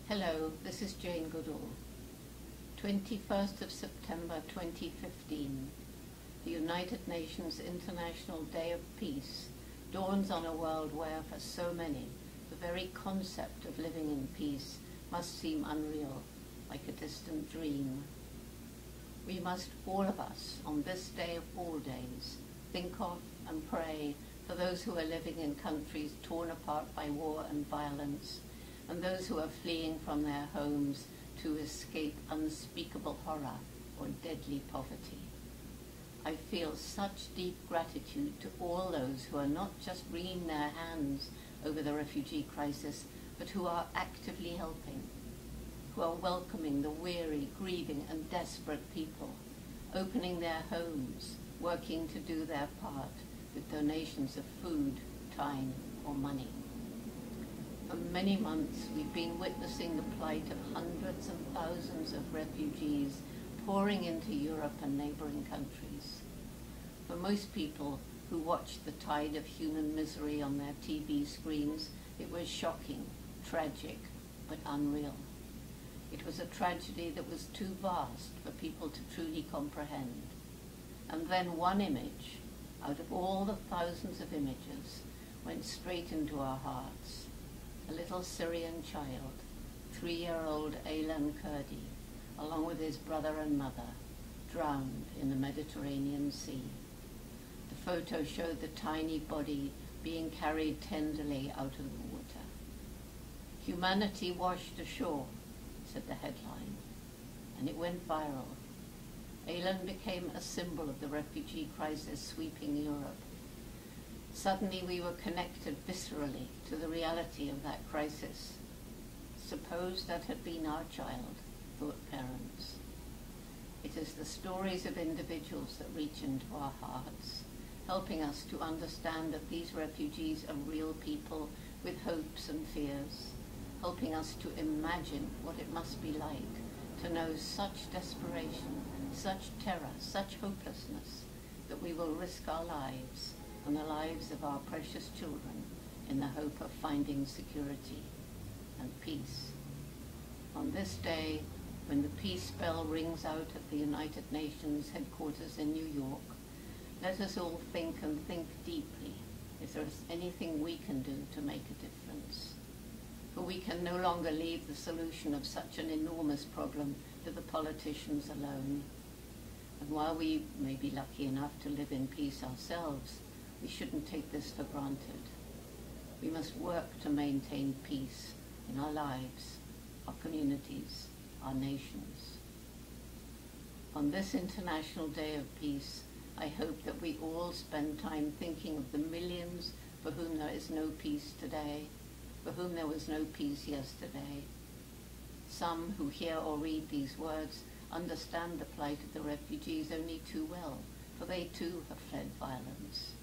Hello, this is Jane Goodall. 21st of September 2015, the United Nations International Day of Peace dawns on a world where, for so many, the very concept of living in peace must seem unreal, like a distant dream. We must, all of us, on this day of all days, think of and pray for those who are living in countries torn apart by war and violence, and those who are fleeing from their homes to escape unspeakable horror or deadly poverty. I feel such deep gratitude to all those who are not just wringing their hands over the refugee crisis, but who are actively helping, who are welcoming the weary, grieving and desperate people, opening their homes, working to do their part with donations of food, time or money. For many months, we've been witnessing the plight of hundreds and thousands of refugees pouring into Europe and neighboring countries. For most people who watched the tide of human misery on their TV screens, it was shocking, tragic, but unreal. It was a tragedy that was too vast for people to truly comprehend. And then one image, out of all the thousands of images, went straight into our hearts. A little Syrian child, 3-year-old Aylan Kurdi, along with his brother and mother, drowned in the Mediterranean Sea. The photo showed the tiny body being carried tenderly out of the water. "Humanity washed ashore," said the headline, and it went viral. Aylan became a symbol of the refugee crisis sweeping Europe. Suddenly we were connected viscerally to the reality of that crisis. Suppose that had been our child, thought parents. It is the stories of individuals that reach into our hearts, helping us to understand that these refugees are real people with hopes and fears, helping us to imagine what it must be like to know such desperation, such terror, such hopelessness, that we will risk our lives and the lives of our precious children in the hope of finding security and peace. On this day, when the peace bell rings out at the United Nations headquarters in New York, let us all think and think deeply if there is anything we can do to make a difference. For we can no longer leave the solution of such an enormous problem to the politicians alone. And while we may be lucky enough to live in peace ourselves, we shouldn't take this for granted. We must work to maintain peace in our lives, our communities, our nations. On this International Day of Peace, I hope that we all spend time thinking of the millions for whom there is no peace today, for whom there was no peace yesterday. Some who hear or read these words understand the plight of the refugees only too well, for they too have fled violence.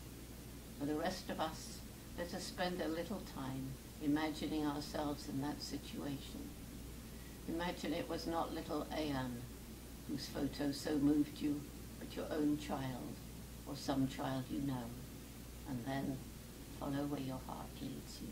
For the rest of us, let us spend a little time imagining ourselves in that situation. Imagine it was not little Aylan, whose photo so moved you, but your own child, or some child you know, and then follow where your heart leads you.